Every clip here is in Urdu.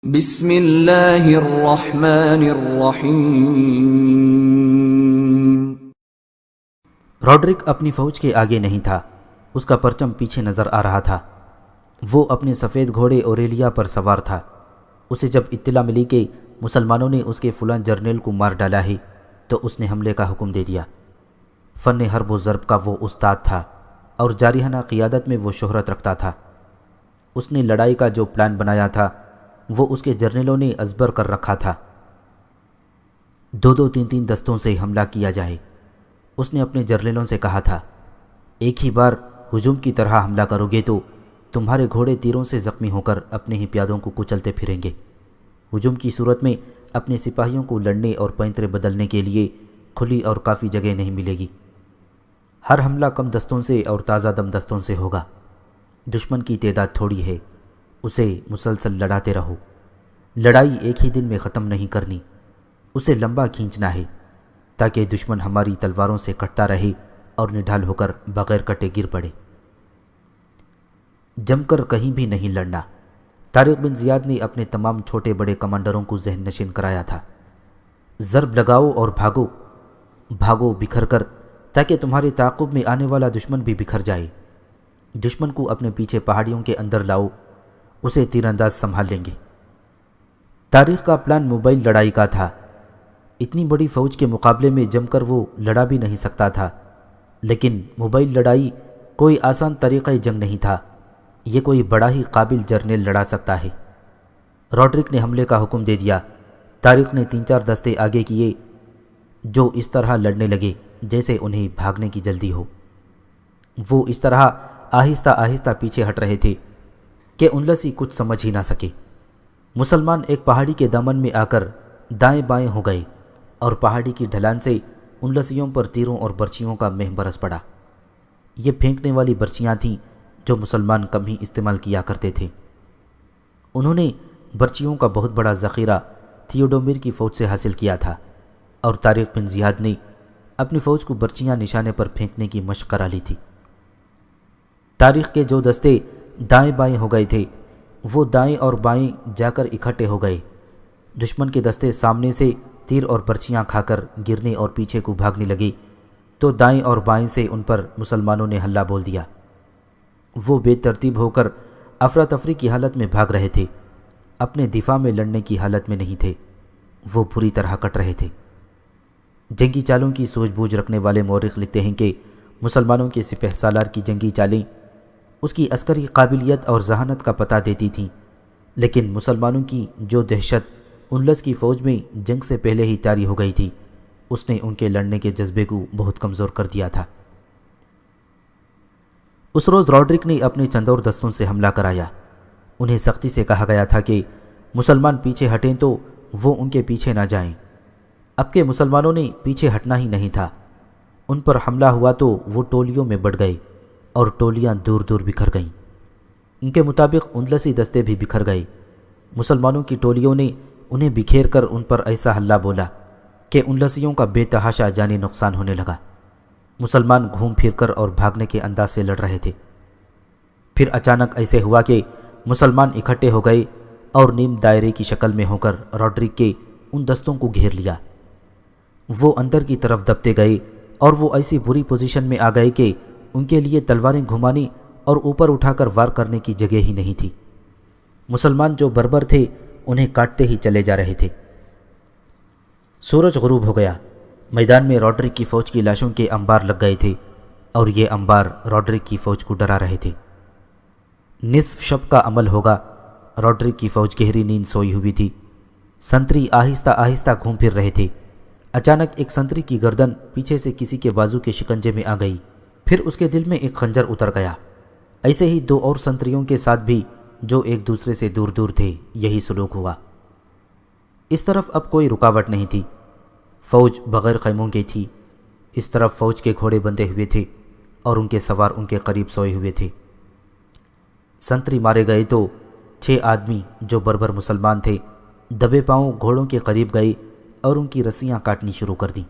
بسم اللہ الرحمن الرحیم۔ روڈرک اپنی فوج کے آگے نہیں تھا، اس کا پرچم پیچھے نظر آ رہا تھا۔ وہ اپنے سفید گھوڑے اوریلیا پر سوار تھا۔ اسے جب اطلاع ملی کہ مسلمانوں نے اس کے فلاں جرنیل کو مار ڈالا ہے تو اس نے حملے کا حکم دے دیا۔ فن حرب و ضرب کا وہ استاد تھا اور جارحانہ قیادت میں وہ شہرت رکھتا تھا۔ اس نے لڑائی کا جو پلان بنایا تھا وہ اس کے جرنیلوں نے ازبر کر رکھا تھا۔ دو تین دستوں سے حملہ کیا جائے۔ اس نے اپنے جرنیلوں سے کہا تھا، ایک ہی بار ہجوم کی طرح حملہ کرو گے تو تمہارے گھوڑے تیروں سے زخمی ہو کر اپنے ہی پیادوں کو کچلتے پھریں گے۔ ہجوم کی صورت میں اپنے سپاہیوں کو لڑنے اور پینترے بدلنے کے لیے کھلی اور کافی جگہ نہیں ملے گی۔ ہر حملہ کم دستوں سے اور تازہ دم دستوں سے ہوگا۔ دشمن کی تعداد تھوڑی ہے، اسے مسلسل لڑاتے رہو۔ لڑائی ایک ہی دن میں ختم نہیں کرنی، اسے لمبا کھینچنا ہے تاکہ دشمن ہماری تلواروں سے کٹتا رہے اور نڈھال ہو کر بغیر کٹے گر پڑے۔ جم کر کہیں بھی نہیں لڑنا۔ طارق بن زیاد نے اپنے تمام چھوٹے بڑے کمانڈروں کو ذہن نشین کرایا تھا۔ ضرب لگاؤ اور بھاگو، بھاگو بکھر کر، تاکہ تمہارے تعاقب میں آنے والا دشمن بھی بکھر جائے۔ دشمن کو اپنے پیچھے پہاڑیوں کے اندر لاؤ، اسے تیر انداز سنبھال لیں گے۔ تاریخ کا پلان موبائل لڑائی کا تھا۔ اتنی بڑی فوج کے مقابلے میں جم کر وہ لڑا بھی نہیں سکتا تھا، لیکن موبائل لڑائی کوئی آسان طریقہ جنگ نہیں تھا، یہ کوئی بڑا ہی قابل جرنیل لڑا سکتا ہے۔ روڈرک نے حملے کا حکم دے دیا۔ طارق نے 3-4 دستے آگے کیے جو اس طرح لڑنے لگے جیسے انہیں بھاگنے کی جلدی ہو۔ وہ اس طرح آہستہ آہستہ پیچھے ہٹ رہے تھے کہ انلسی کچھ سمجھ ہی نہ سکے۔ مسلمان ایک پہاڑی کے دامن میں آ کر دائیں بائیں ہو گئے اور پہاڑی کی ڈھلان سے انلسیوں پر تیروں اور برچیوں کا مہ برس پڑا۔ یہ پھینکنے والی برچیاں تھیں جو مسلمان کم ہی استعمال کیا کرتے تھے۔ انہوں نے برچیوں کا بہت بڑا ذخیرہ تھیوڈومیر کی فوج سے حاصل کیا تھا اور طارق بن زیاد نے اپنی فوج کو برچیاں نشانے پر پھینکنے کی مشق کرا لی تھی۔ طارق کے جو دستے دائیں بائیں ہو گئے تھے وہ دائیں اور بائیں جا کر اکٹھے ہو گئے۔ دشمن کے دستے سامنے سے تیر اور برچیاں کھا کر گرنے اور پیچھے کو بھاگنے لگے تو دائیں اور بائیں سے ان پر مسلمانوں نے حملہ بول دیا۔ وہ بے ترتیب ہو کر افراتفری کی حالت میں بھاگ رہے تھے، اپنے دفاع میں لڑنے کی حالت میں نہیں تھے، وہ پوری طرح کٹ رہے تھے۔ جنگی چالوں کی سوجھ بوجھ رکھنے والے مورخ لکھتے ہیں کہ مسلمانوں کے سپہ سالار کی جنگی چالیں اس کی عسکری قابلیت اور ذہانت کا پتہ دیتی تھیں، لیکن مسلمانوں کی جو دہشت انلس کی فوج میں جنگ سے پہلے ہی طاری ہو گئی تھی اس نے ان کے لڑنے کے جذبے کو بہت کمزور کر دیا تھا۔ اس روز روڈرک نے اپنے چندور دستوں سے حملہ کرایا۔ انہیں سختی سے کہا گیا تھا کہ مسلمان پیچھے ہٹیں تو وہ ان کے پیچھے نہ جائیں۔ اب کے مسلمانوں نے پیچھے ہٹنا ہی نہیں تھا۔ ان پر حملہ ہوا تو وہ ٹولیوں میں بٹ گئے اور ٹولیاں دور دور بکھر گئیں۔ ان کے مطابق انلسی دستے بھی بکھر گئے۔ مسلمانوں کی ٹولیوں نے انہیں بکھیر کر ان پر ایسا حملہ بولا کہ انلسیوں کا بے تحاشا جانی نقصان ہونے لگا۔ مسلمان گھوم پھر کر اور بھاگنے کے انداز سے لڑ رہے تھے۔ پھر اچانک ایسے ہوا کہ مسلمان اکٹھے ہو گئے اور نیم دائرے کی شکل میں ہو کر روڈرک کے ان دستوں کو گھیر لیا۔ وہ اندر کی طرف دبتے گئے اور وہ ایسی بری پوزیشن میں آ گئے کہ ان کے لیے تلواریں گھمانے اور اوپر اٹھا کر وار کرنے کی جگہ ہی نہیں تھی۔ مسلمان جو بربر تھے انہیں کاٹتے ہی چلے جا رہے تھے۔ سورج غروب ہو گیا۔ میدان میں روڈرک کی فوج کی لاشوں کے انبار لگ گئے تھے اور یہ انبار روڈرک کی فوج کو ڈرا رہے تھے۔ نصف شب کا عمل ہوگا۔ روڈرک کی فوج گہری نیند سوئی ہوئی تھی۔ سنتری آہستہ آہستہ گھوم پھر رہے تھے۔ اچانک ایک سنتری کی گردن پیچھے سے کسی کے بازو کے شکنجے میں آ گئی، پھر اس کے دل میں ایک خنجر اتر گیا۔ ایسے ہی 2 اور سنتریوں کے ساتھ بھی جو ایک دوسرے سے دور دور تھے یہی سلوک ہوا۔ اس طرف اب کوئی رکاوٹ نہیں تھی، فوج بغیر خیموں کی تھی۔ اس طرف فوج کے گھوڑے بندھے ہوئے تھے اور ان کے سوار ان کے قریب سوئے ہوئے تھے۔ سنتری مارے گئے تو 6 آدمی جو بربر مسلمان تھے دبے پاؤں گھوڑوں کے قریب گئے اور ان کی رسیاں کاٹنی شروع کر دیں۔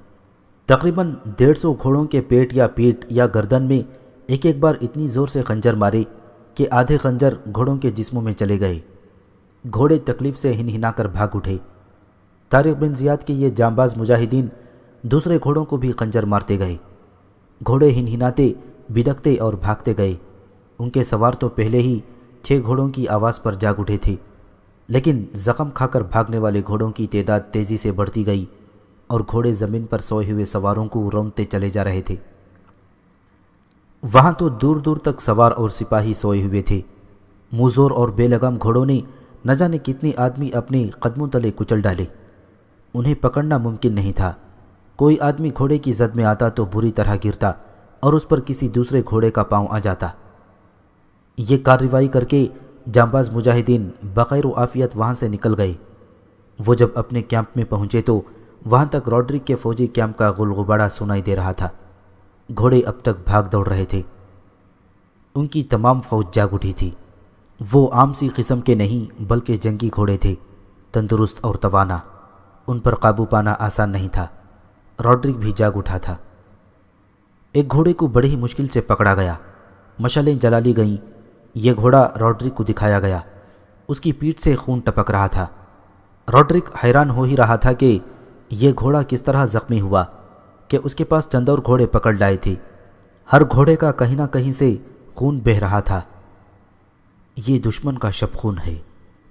تقریباً 150 گھوڑوں کے پیٹ یا پیٹھ یا گردن میں ایک بار اتنی زور سے خنجر مارے کہ آدھے خنجر گھوڑوں کے جسموں میں چلے گئے۔ گھوڑے تکلیف سے ہنہنا کر بھاگ اٹھے۔ طارق بن زیاد کے یہ جانباز مجاہدین دوسرے گھوڑوں کو بھی خنجر مارتے گئے۔ گھوڑے ہنہناتے، بدکتے اور بھاگتے گئے۔ ان کے سوار تو پہلے ہی 6 گھوڑوں کی آواز پر جاگ اٹھے تھے، لیکن زخم کھا کر بھاگنے والے گھوڑوں کی تعداد تیزی سے بڑھتی گئی اور گھوڑے زمین پر سوئے ہوئے سواروں کو رونتے چلے جا رہے تھے۔ وہاں تو دور دور تک سوار اور سپاہی سوئے ہوئے تھے۔ موزور اور بے لگام گھوڑوں نے نہ جانے کتنے آدمی اپنے قدموں تلے کچل ڈالے۔ انہیں پکڑنا ممکن نہیں تھا۔ کوئی آدمی گھوڑے کی زد میں آتا تو بری طرح گرتا اور اس پر کسی دوسرے گھوڑے کا پاؤں آ جاتا۔ یہ کارروائی کر کے جانباز مجاہدین بخیر و عافیت وہاں سے نکل گئے۔ وہ جب اپنے کیمپ میں پہنچے تو وہاں تک روڈرک کے فوجی کیمپ کا غلغباڑہ سنائی دے رہا تھا۔ گھوڑے اب تک بھاگ دوڑ رہے تھے۔ ان کی تمام فوج جاگ اٹھی تھی۔ وہ عام سی قسم کے نہیں بلکہ جنگی گھوڑے تھے، تندرست اور توانا۔ ان پر قابو پانا آسان نہیں تھا۔ روڈرک بھی جاگ اٹھا تھا۔ ایک گھوڑے کو بڑی ہی مشکل سے پکڑا گیا۔ مشعلیں جلا لی گئیں۔ یہ گھوڑا روڈرک کو دکھایا گیا۔ اس کی پیٹھ سے خون ٹپک رہا تھا۔ روڈرک حیران ہو ہی رہا تھا کہ یہ گھوڑا کس طرح زخمی ہوا کہ اس کے پاس چند اور گھوڑے پکڑ لائے تھے۔ ہر گھوڑے کا کہیں نہ کہیں سے خون بہہ رہا تھا۔ یہ دشمن کا شب خون ہے،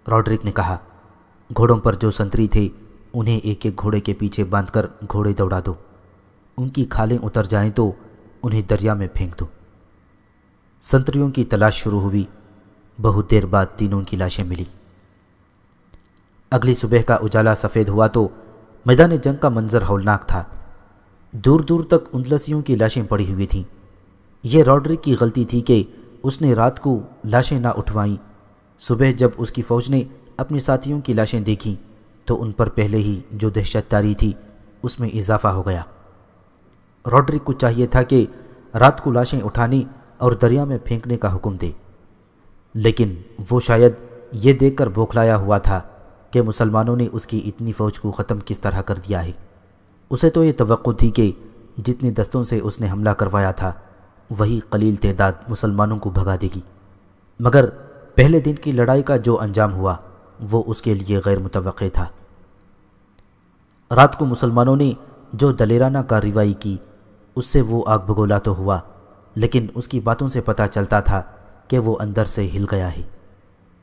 روڈرک نے کہا۔ گھوڑوں پر جو سنتری تھے انہیں ایک ایک گھوڑے کے پیچھے باندھ کر گھوڑے دوڑا دو۔ ان کی کھالیں اتر جائیں تو انہیں دریا میں پھینک دو۔ سنتریوں کی تلاش شروع ہوئی۔ بہت دیر بعد تینوں کی لاشیں ملی۔ اگلی صبح کا اجالا سفید ہوا تو میدان جنگ کا منظر ہولناک تھا۔ دور دور تک اندلسیوں کی لاشیں پڑی ہوئی تھیں۔ یہ روڈرک کی غلطی تھی کہ اس نے رات کو لاشیں نہ اٹھوائیں۔ صبح جب اس کی فوج نے اپنی ساتھیوں کی لاشیں دیکھیں تو ان پر پہلے ہی جو دہشت تاری تھی اس میں اضافہ ہو گیا۔ روڈرک کو چاہیے تھا کہ رات کو لاشیں اٹھانے اور دریا میں پھینکنے کا حکم دے، لیکن وہ شاید یہ دیکھ کر بوکھلایا ہوا تھا کہ مسلمانوں نے اس کی اتنی فوج کو ختم کس طرح کر دیا ہے۔ اسے تو یہ توقع تھی کہ جتنے دستوں سے اس نے حملہ کروایا تھا وہی قلیل تعداد مسلمانوں کو بھگا دے گی، مگر پہلے دن کی لڑائی کا جو انجام ہوا وہ اس کے لیے غیر متوقع تھا۔ رات کو مسلمانوں نے جو دلیرانہ کارروائی کی اس سے وہ آگ بگولا تو ہوا، لیکن اس کی باتوں سے پتہ چلتا تھا کہ وہ اندر سے ہل گیا ہے۔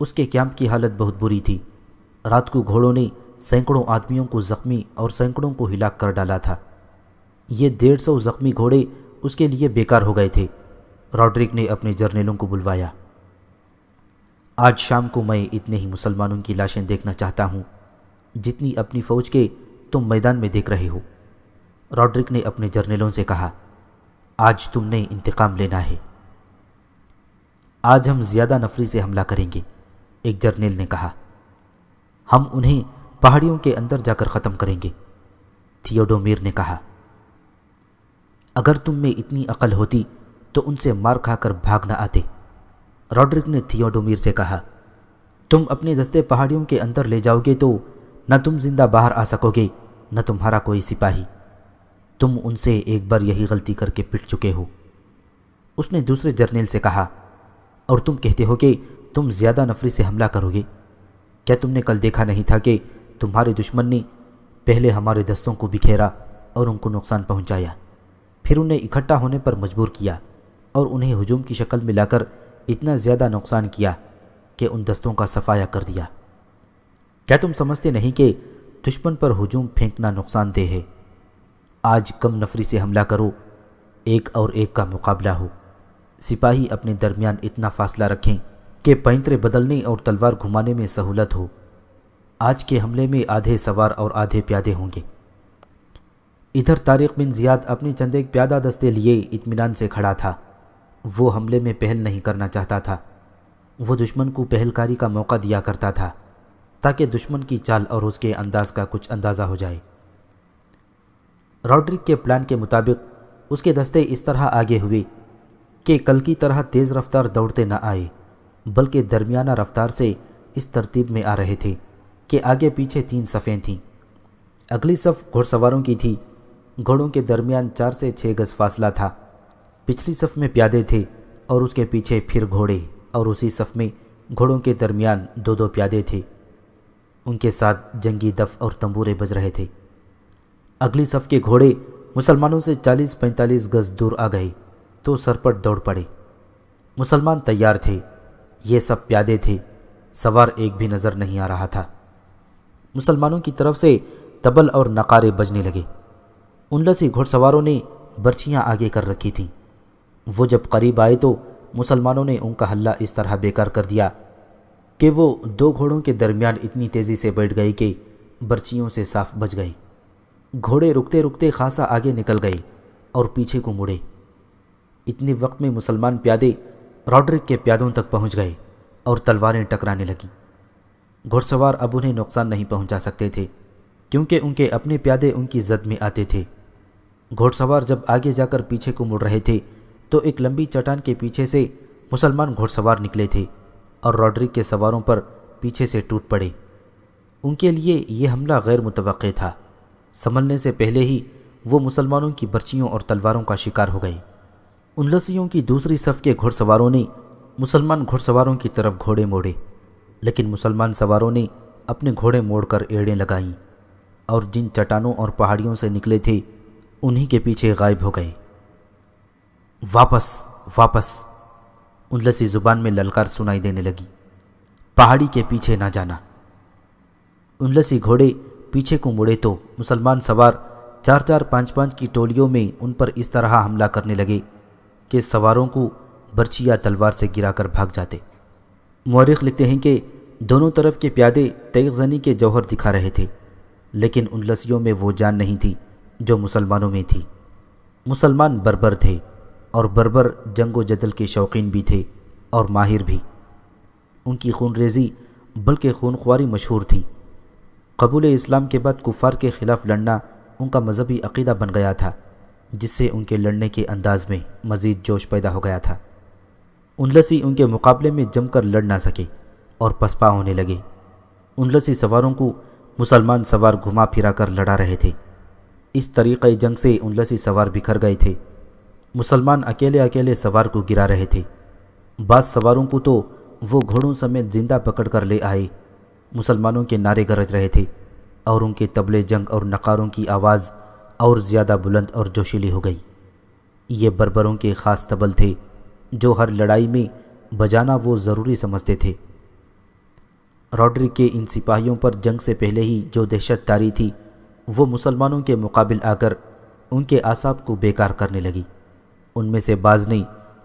اس کے کیمپ کی حالت بہت بری تھی۔ رات کو گھوڑوں نے سینکڑوں آدمیوں کو زخمی اور سینکڑوں کو ہلاک کر ڈالا تھا۔ یہ 150 زخمی گھوڑے اس کے لیے بیکار ہو گئے تھے۔ روڈرک نے اپنے جرنیلوں کو بلوایا۔ آج شام کو میں اتنے ہی مسلمانوں کی لاشیں دیکھنا چاہتا ہوں جتنی اپنی فوج کے تم میدان میں دیکھ رہے ہو۔ روڈرک نے اپنے جرنیلوں سے کہا، آج تم نے انتقام لینا ہے۔ آج ہم زیادہ نفری سے حملہ کریں گے، ایک جرنیل نے کہا۔ ہم انہیں پہاڑیوں کے اندر جا کر ختم کریں گے، تھیوڈومیر نے کہا۔ اگر تم میں اتنی عقل ہوتی تو ان سے مار کھا کر بھاگ نہ آتے، روڈرک نے تھیوڈومیر سے کہا۔ تم اپنے دستے پہاڑیوں کے اندر لے جاؤ گے تو نہ تم زندہ باہر آ سکو گے نہ تمہارا کوئی سپاہی۔ تم ان سے ایک بار یہی غلطی کر کے پٹ چکے ہو۔ اس نے دوسرے جرنیل سے کہا، اور تم کہتے ہو کہ تم زیادہ نفری سے حملہ کرو گے؟ کیا تم نے کل دیکھا نہیں تھا کہ تمہارے دشمن نے پہلے ہمارے دستوں کو بکھیرا اور ان کو نقصان پہنچایا، پھر انہیں اکٹھا ہونے پر مجبور کیا اور انہیں ہجوم کی شکل میں لا کر اتنا زیادہ نقصان کیا کہ ان دستوں کا صفایا کر دیا؟ کیا تم سمجھتے نہیں کہ دشمن پر ہجوم پھینکنا نقصان دہ ہے؟ آج کم نفری سے حملہ کرو، ایک اور ایک کا مقابلہ ہو۔ سپاہی اپنے درمیان اتنا فاصلہ رکھیں کہ پینترے بدلنے اور تلوار گھمانے میں سہولت ہو۔ آج کے حملے میں آدھے سوار اور آدھے پیادے ہوں گے۔ ادھر طارق بن زیاد اپنے چند ایک پیادہ دستے لیے اطمینان سے کھڑا تھا۔ وہ حملے میں پہل نہیں کرنا چاہتا تھا۔ وہ دشمن کو پہل کاری کا موقع دیا کرتا تھا تاکہ دشمن کی چال اور اس کے انداز کا کچھ اندازہ ہو جائے۔ روڈرک کے پلان کے مطابق اس کے دستے اس طرح آگے ہوئے کہ کل کی طرح تیز رفتار دوڑتے نہ آئے، بلکہ درمیانہ رفتار سے اس ترتیب میں آ رہے تھے کہ آگے پیچھے 3 صفیں تھیں۔ اگلی صف گھوڑ سواروں کی تھی۔ گھوڑوں کے درمیان 4 سے 6 گز فاصلہ تھا۔ پچھلی صف میں پیادے تھے اور اس کے پیچھے پھر گھوڑے، اور اسی صف میں گھوڑوں کے درمیان 2 پیادے تھے ان کے ساتھ جنگی دف اور تنبورے بج رہے تھے۔ اگلی صف کے گھوڑے مسلمانوں سے 40-45 گز دور آ گئے تو سرپٹ دوڑ پڑے۔ مسلمان تیار تھے، یہ سب پیادے تھے، سوار ایک بھی نظر نہیں آ رہا تھا۔ مسلمانوں کی طرف سے طبل اور نقارے بجنے لگے۔ ان لسی گھڑ سواروں نے برچیاں آگے کر رکھی تھیں۔ وہ جب قریب آئے تو مسلمانوں نے ان کا حلہ اس طرح بیکار کر دیا کہ وہ دو گھوڑوں کے درمیان اتنی تیزی سے بیٹھ گئے کہ برچیوں سے صاف بچ گئے۔ گھوڑے رکتے رکتے خاصا آگے نکل گئے اور پیچھے کو مڑے۔ اتنے وقت میں مسلمان پیادے راڈرک کے پیادوں تک پہنچ گئے اور تلواریں ٹکرانے لگیں۔ گھڑ سوار اب انہیں نقصان نہیں پہنچا سکتے تھے کیونکہ ان کے اپنے پیادے ان کی زد میں آتے تھے۔ گھوڑ سوار جب آگے جا کر پیچھے کو مڑ رہے تھے تو ایک لمبی چٹان کے پیچھے سے مسلمان گھوڑ سوار نکلے تھے اور راڈرک کے سواروں پر پیچھے سے ٹوٹ پڑے۔ ان کے لیے یہ حملہ غیر متوقع تھا۔ سنبھلنے سے پہلے ہی وہ مسلمانوں کی برچیوں اور تلواروں کا شکار ہو گئے۔ ان لسیوں کی دوسری صف کے گھوڑ سواروں نے مسلمان گھوڑ سواروں کی طرف گھوڑے موڑے، لیکن مسلمان سواروں نے اپنے گھوڑے موڑ کر ایڑیں لگائیں اور جن چٹانوں اور پہاڑیوں سے نکلے تھے انہی کے پیچھے غائب ہو گئے۔ واپس واپس! ان لسی زبان میں للکار سنائی دینے لگی۔ پہاڑی کے پیچھے نہ جانا! ان لسی گھوڑے پیچھے کو مڑے تو مسلمان سوار 4-4 5-5 کی ٹولیوں میں ان پر اس طرح حملہ کرنے لگے کہ سواروں کو برچی یا تلوار سے گرا کر بھاگ جاتے۔ مورخ لکھتے ہیں کہ دونوں طرف کے پیادے تیغ زنی کے جوہر دکھا رہے تھے، لیکن ان لسیوں میں وہ جان نہیں تھی جو مسلمانوں میں تھی۔ مسلمان بربر تھے اور بربر جنگ و جدل کے شوقین بھی تھے اور ماہر بھی۔ ان کی خون ریزی بلکہ خون خواری مشہور تھی۔ قبول اسلام کے بعد کفار کے خلاف لڑنا ان کا مذہبی عقیدہ بن گیا تھا، جس سے ان کے لڑنے کے انداز میں مزید جوش پیدا ہو گیا تھا۔ ان لسی ان کے مقابلے میں جم کر لڑ نہ سکے اور پسپا ہونے لگے۔ ان لسی سواروں کو مسلمان سوار گھما پھرا کر لڑا رہے تھے۔ اس طریقۂ جنگ سے ان لسی سوار بکھر گئے تھے۔ مسلمان اکیلے اکیلے سوار کو گرا رہے تھے۔ بعض سواروں کو تو وہ گھوڑوں سمیت زندہ پکڑ کر لے آئے۔ مسلمانوں کے نعرے گرج رہے تھے اور ان کے طبلے جنگ اور نقاروں کی آواز اور زیادہ بلند اور جوشیلی ہو گئی۔ یہ بربروں کے خاص طبل تھے جو ہر لڑائی میں بجانا وہ ضروری سمجھتے تھے۔ راڈرک کے ان سپاہیوں پر جنگ سے پہلے ہی جو دہشت طاری تھی وہ مسلمانوں کے مقابل آ کر ان کے اعصاب کو بیکار کرنے لگی۔ ان میں سے بعض نے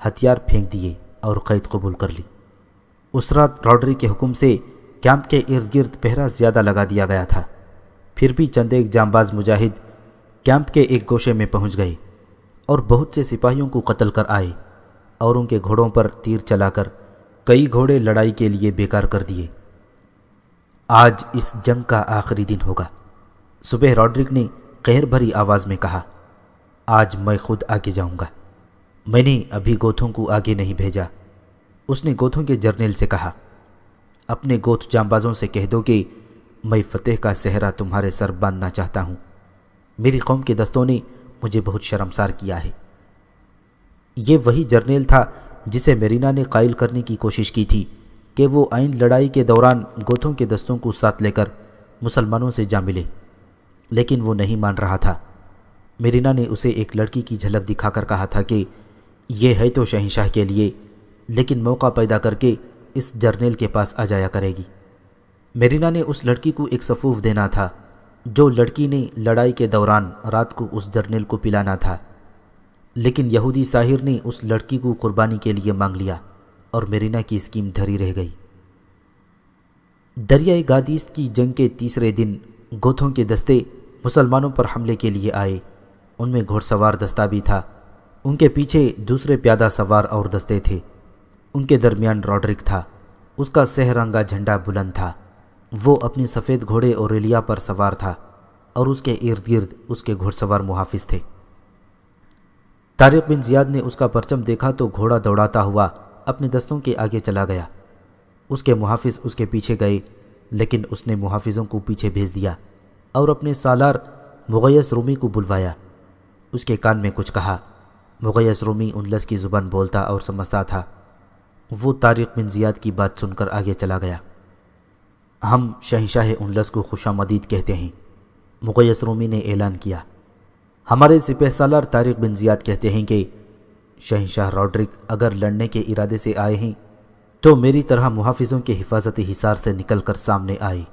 ہتھیار پھینک دیے اور قید قبول کر لی۔ اس رات راڈرک کے حکم سے کیمپ کے ارد گرد پہرا زیادہ لگا دیا گیا تھا۔ پھر بھی چند ایک جانباز مجاہد کیمپ کے ایک گوشے میں پہنچ گئے اور بہت سے سپاہیوں کو قتل کر آئے اور ان کے گھوڑوں پر تیر چلا کر کئی گھوڑے لڑائی کے لیے بیکار کر دیے۔ آج اس جنگ کا آخری دن ہوگا، صبح راڈرک نے قہر بھری آواز میں کہا۔ آج میں خود آگے جاؤں گا۔ میں نے ابھی گوتھوں کو آگے نہیں بھیجا۔ اس نے گوتھوں کے جرنیل سے کہا، اپنے گوتھ جانبازوں سے کہہ دو کہ میں فتح کا صحرا تمہارے سر باندھنا چاہتا ہوں۔ میری قوم کے دستوں نے مجھے بہت شرمسار کیا ہے۔ یہ وہی جرنیل تھا جسے میرینا نے قائل کرنے کی کوشش کی تھی کہ وہ آئین لڑائی کے دوران گوتھوں کے دستوں کو ساتھ لے کر مسلمانوں سے جا ملے، لیکن وہ نہیں مان رہا تھا۔ میرینا نے اسے ایک لڑکی کی جھلک دکھا کر کہا تھا کہ یہ ہے تو شہنشاہ کے لیے، لیکن موقع پیدا کر کے اس جرنیل کے پاس آ جایا کرے گی۔ میرینا نے اس لڑکی کو ایک سفوف دینا تھا جو لڑکی نے لڑائی کے دوران رات کو اس جرنیل کو پلانا تھا، لیکن یہودی ساحر نے اس لڑکی کو قربانی کے لیے مانگ لیا اور میرینا کی اسکیم دھری رہ گئی۔ دریائے گادیست کی جنگ کے تیسرے دن گوتھوں کے دستے مسلمانوں پر حملے کے لیے آئے۔ ان میں گھوڑ سوار دستہ بھی تھا، ان کے پیچھے دوسرے پیادہ سوار اور دستے تھے۔ ان کے درمیان راڈرک تھا، اس کا سہ رنگا جھنڈا بلند تھا۔ وہ اپنی سفید گھوڑے اوریلیا پر سوار تھا اور اس کے ارد گرد اس کے گھوڑ سوار محافظ تھے۔ طارق بن زیاد نے اس کا پرچم دیکھا تو گھوڑا دوڑاتا ہوا اپنے دستوں کے آگے چلا گیا۔ اس کے محافظ اس کے پیچھے گئے، لیکن اس نے محافظوں کو پیچھے بھیج دیا اور اپنے سالار مغیث رومی کو بلوایا۔ اس کے کان میں کچھ کہا۔ مغیث رومی انلس کی زبان بولتا اور سمجھتا تھا۔ وہ طارق بن زیاد کی بات سن کر آگے چلا گیا۔ ہم شہنشاہ اندلس کو خوش آمدید کہتے ہیں، مغیث رومی نے اعلان کیا۔ ہمارے سپہ سالار طارق بن زیاد کہتے ہیں کہ شہنشاہ روڈرک اگر لڑنے کے ارادے سے آئے ہیں تو میری طرح محافظوں کے حفاظتی حصار سے نکل کر سامنے آئے۔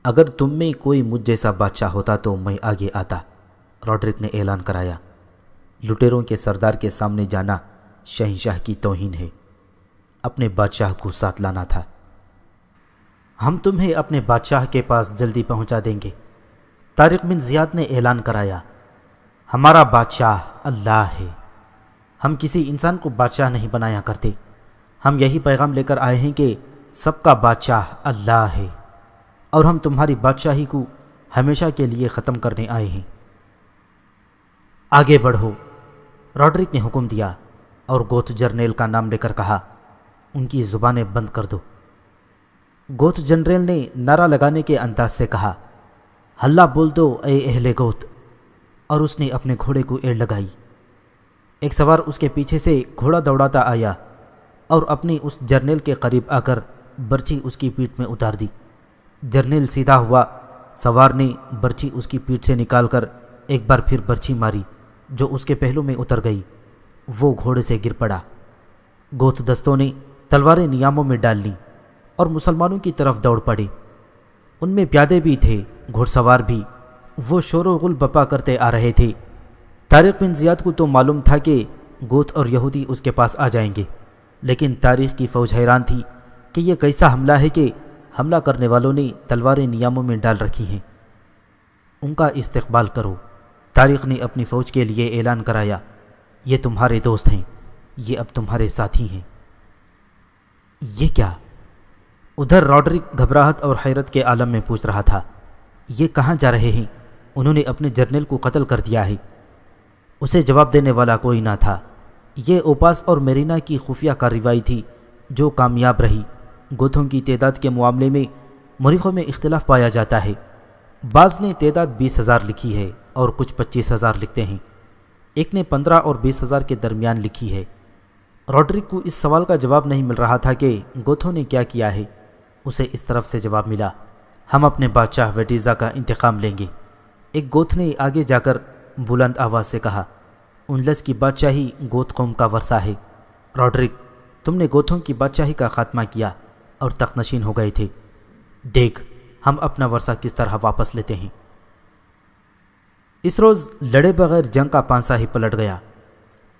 اگر تم میں کوئی مجھ جیسا بادشاہ ہوتا تو میں آگے آتا، روڈرک نے اعلان کرایا۔ لٹیروں کے سردار کے سامنے جانا شہنشاہ کی توہین ہے، اپنے بادشاہ کو ساتھ لانا تھا۔ ہم تمہیں اپنے بادشاہ کے پاس جلدی پہنچا دیں گے، طارق بن زیاد نے اعلان کرایا۔ ہمارا بادشاہ اللہ ہے، ہم کسی انسان کو بادشاہ نہیں بنایا کرتے۔ ہم یہی پیغام لے کر آئے ہیں کہ سب کا بادشاہ اللہ ہے، اور ہم تمہاری بادشاہی کو ہمیشہ کے لیے ختم کرنے آئے ہیں۔ آگے بڑھو، روڈرک نے حکم دیا اور گوتھ جرنیل کا نام لے کر کہا، ان کی زبانیں بند کر دو۔ گوتھ جنرل نے نعرہ لگانے کے انداز سے کہا، ہلہ بول دو اے اہل گوتھ، اور اس نے اپنے گھوڑے کو ایڑ لگائی۔ ایک سوار اس کے پیچھے سے گھوڑا دوڑاتا آیا اور اپنی اس جرنیل کے قریب آ کر برچی اس کی پیٹھ میں اتار دی۔ جرنیل سیدھا ہوا، سوار نے برچی اس کی پیٹھ سے نکال کر ایک بار پھر برچی ماری جو اس کے پہلو میں اتر گئی۔ وہ گھوڑے سے گر پڑا۔ گوتھ دستوں نے تلواریں نیاموں میں ڈال لیں اور مسلمانوں کی طرف دوڑ پڑے۔ ان میں پیادے بھی تھے، گھوڑ سوار بھی۔ وہ شور و غل بپا کرتے آ رہے تھے۔ طارق بن زیاد کو تو معلوم تھا کہ گوتھ اور یہودی اس کے پاس آ جائیں گے، لیکن تاریخ کی فوج حیران تھی کہ یہ کیسا حملہ ہے کہ حملہ کرنے والوں نے تلواریں نیاموں میں ڈال رکھی ہیں۔ ان کا استقبال کرو، طارق نے اپنی فوج کے لیے اعلان کرایا۔ یہ تمہارے دوست ہیں، یہ اب تمہارے ساتھی ہیں۔ یہ کیا؟ ادھر روڈرک گھبراہٹ اور حیرت کے عالم میں پوچھ رہا تھا، یہ کہاں جا رہے ہیں؟ انہوں نے اپنے جرنیل کو قتل کر دیا ہے۔ اسے جواب دینے والا کوئی نہ تھا۔ یہ اوپاس اور میرینا کی خفیہ کارروائی تھی جو کامیاب رہی۔ گوتھوں کی تعداد کے معاملے میں مورخوں میں اختلاف پایا جاتا ہے۔ بعض نے تعداد 20,000 لکھی ہے اور کچھ 25,000 لکھتے ہیں۔ ایک نے 15 اور 20,000 کے درمیان لکھی ہے۔ روڈرک کو اس سوال کا جواب نہیں مل رہا تھا کہ گوتھوں نے کیا کیا ہے۔ اسے اس طرف سے جواب ملا، ہم اپنے بادشاہ ویٹیزا کا انتقام لیں گے۔ ایک گوتھ نے آگے جا کر بلند آواز سے کہا، اندلس کی بادشاہی گوتھ قوم کا ورثہ ہے۔ روڈرک، تم نے گوتھوں کی بادشاہی کا خاتمہ کیا اور تخت نشین ہو گئے تھے۔ دیکھ ہم اپنا ورثہ کس طرح واپس لیتے ہیں۔ اس روز لڑے بغیر جنگ کا پانسا ہی پلٹ گیا۔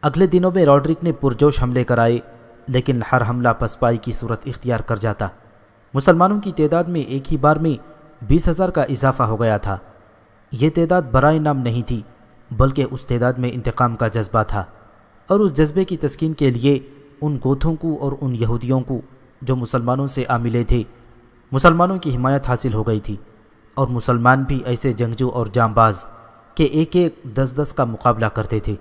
اگلے دنوں میں روڈرک نے پرجوش حملے کرائے، لیکن ہر حملہ پسپائی کی صورت اختیار کر جاتا۔ مسلمانوں کی تعداد میں ایک ہی بار میں 20,000 کا اضافہ ہو گیا تھا۔ یہ تعداد برائے نام نہیں تھی، بلکہ اس تعداد میں انتقام کا جذبہ تھا، اور اس جذبے کی تسکین کے لیے ان گوتھوں کو اور ان یہودیوں کو جو مسلمانوں سے آملے تھے، مسلمانوں کی حمایت حاصل ہو گئی تھی، اور مسلمان بھی ایسے جنگجو اور جانباز کہ ایک 10 کا مقابلہ کرتے تھے۔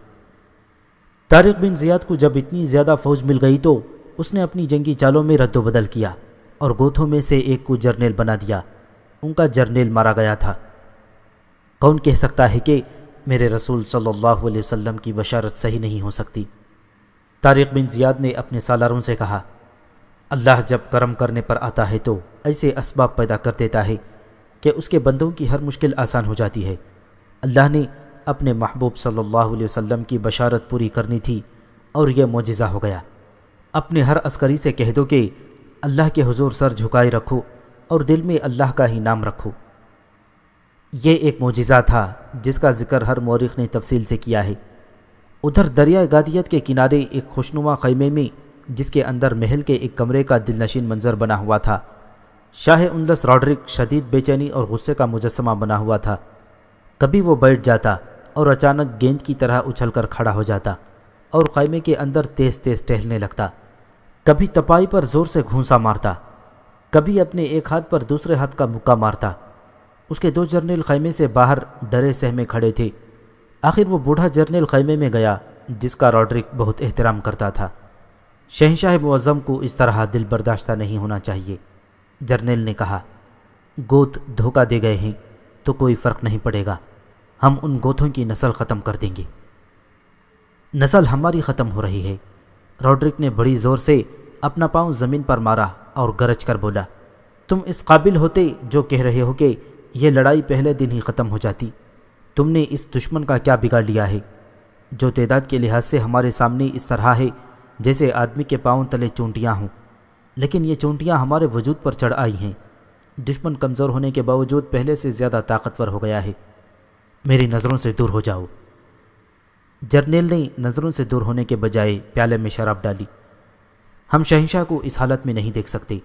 طارق بن زیاد کو جب اتنی زیادہ فوج مل گئی تو اس نے اپنی جنگی چالوں میں رد و بدل کیا اور گوتھوں میں سے ایک کو جرنیل بنا دیا۔ ان کا جرنیل مارا گیا تھا۔ کون کہہ سکتا ہے کہ میرے رسول صلی اللہ علیہ وسلم کی بشارت صحیح نہیں ہو سکتی؟ طارق بن زیاد نے اپنے سالاروں سے کہا، اللہ جب کرم کرنے پر آتا ہے تو ایسے اسباب پیدا کر دیتا ہے کہ اس کے بندوں کی ہر مشکل آسان ہو جاتی ہے۔ اللہ نے اپنے محبوب صلی اللہ علیہ وسلم کی بشارت پوری کرنی تھی اور یہ معجزہ ہو گیا۔ اپنے ہر عسکری سے کہہ دو کہ اللہ کے حضور سر جھکائے رکھو اور دل میں اللہ کا ہی نام رکھو۔ یہ ایک معجزہ تھا جس کا ذکر ہر مورخ نے تفصیل سے کیا ہے۔ ادھر دریائے گادیت کے کنارے ایک خوشنما خیمے میں، جس کے اندر محل کے ایک کمرے کا دل نشین منظر بنا ہوا تھا، شاہ اندلس روڈرک شدید بے چینی اور غصے کا مجسمہ بنا ہوا تھا۔ کبھی وہ بیٹھ جاتا اور اچانک گیند کی طرح اچھل کر کھڑا ہو جاتا اور خیمے کے اندر تیز تیز ٹہلنے لگتا۔ کبھی تپائی پر زور سے گھونسا مارتا، کبھی اپنے ایک ہاتھ پر دوسرے ہاتھ کا مکہ مارتا۔ اس کے 2 جرنیل خیمے سے باہر ڈرے سہمے کھڑے تھے۔ آخر وہ بوڑھا جرنیل خیمے میں گیا جس کا روڈرک بہت احترام کرتا تھا۔ شہنشاہ معظم کو اس طرح دل برداشتہ نہیں ہونا چاہیے، جرنیل نے کہا۔ گوت دھوکہ دے گئے ہیں تو کوئی فرق نہیں پڑے گا، ہم ان گوتھوں کی نسل ختم کر دیں گے۔ نسل ہماری ختم ہو رہی ہے۔ روڈرک نے بڑی زور سے اپنا پاؤں زمین پر مارا اور گرج کر بولا، تم اس قابل ہوتے جو کہہ رہے ہو کہ یہ لڑائی پہلے دن ہی ختم ہو جاتی۔ تم نے اس دشمن کا کیا بگاڑ لیا ہے جو تعداد کے لحاظ سے ہمارے سامنے اس طرح ہے جیسے آدمی کے پاؤں تلے چونٹیاں ہوں، لیکن یہ چونٹیاں ہمارے وجود پر چڑھ آئی ہیں۔ دشمن کمزور ہونے کے باوجود پہلے سے زیادہ طاقتور ہو گیا ہے۔ میری نظروں سے دور ہو جاؤ۔ جرنیل نے نظروں سے دور ہونے کے بجائے پیالے میں شراب ڈالی۔ ہم شہنشاہ کو اس حالت میں نہیں دیکھ سکتے۔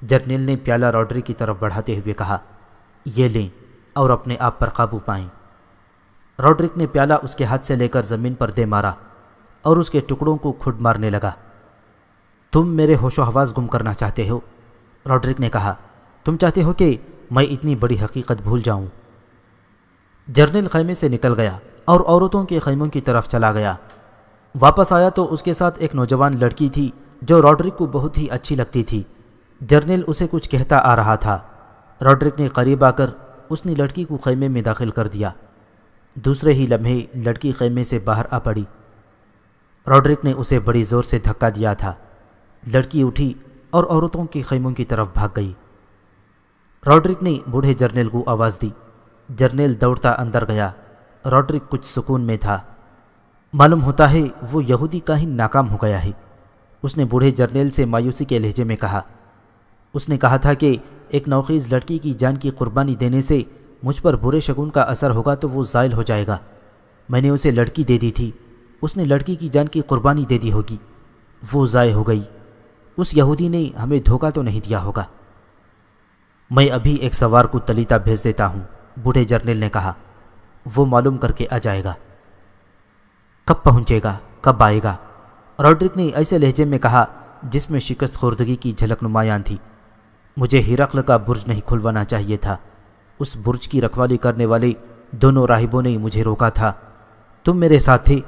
جرنیل نے پیالہ راڈرک کی طرف بڑھاتے ہوئے کہا، یہ لیں اور اپنے آپ پر قابو پائیں۔ راڈرک نے پیالہ اس کے ہاتھ سے لے کر زمین پر دے مارا اور اس کے ٹکڑوں کو کھڈ مارنے لگا۔ تم میرے ہوش و حواس گم کرنا چاہتے ہو، راڈرک نے کہا۔ تم چاہتے ہو کہ میں اتنی بڑی حقیقت بھول جاؤں؟ جرنیل خیمے سے نکل گیا اور عورتوں کے خیموں کی طرف چلا گیا۔ واپس آیا تو اس کے ساتھ ایک نوجوان لڑکی تھی جو راڈرک کو بہت ہی اچھی لگتی تھی۔ جرنیل اسے کچھ کہتا آ رہا تھا۔ راڈرک نے قریب آ کر اس نے لڑکی کو خیمے میں داخل کر دیا۔ دوسرے ہی لمحے لڑکی خیمے سے باہر آ پڑی۔ راڈرک نے اسے بڑی زور سے دھکا دیا تھا۔ لڑکی اٹھی اور عورتوں کے خیموں کی طرف بھاگ گئی۔ راڈرک نے بوڑھے جرنیل کو آواز دی۔ جرنیل دوڑتا اندر گیا۔ راڈرک کچھ سکون میں تھا۔ معلوم ہوتا ہے وہ یہودی کاہن ناکام ہو گیا ہے، اس نے بوڑھے جرنیل سے مایوسی کے لہجے میں کہا۔ اس نے کہا تھا کہ ایک نوخیز لڑکی کی جان کی قربانی دینے سے مجھ پر برے شگون کا اثر ہوگا تو وہ زائل ہو جائے گا۔ میں نے اسے لڑکی دے دی تھی، اس نے لڑکی کی جان کی قربانی دے دی ہوگی، وہ ضائع ہو گئی۔ اس یہودی نے ہمیں دھوکہ تو نہیں دیا ہوگا۔ میں ابھی ایک سوار کو تلیتا بھیج دیتا ہوں، بوڑھے جرنیل نے کہا۔ وہ معلوم کر کے آ جائے گا۔ کب پہنچے گا، کب آئے گا؟ راڈرک نے ایسے لہجے میں کہا جس میں شکست خوردگی کی جھلک نمایاں تھی۔ مجھے ہرقل کا برج نہیں کھلوانا چاہیے تھا۔ اس برج کی رکھوالی کرنے والے دونوں راہبوں نے مجھے روکا تھا۔ تم میرے ساتھ تھے،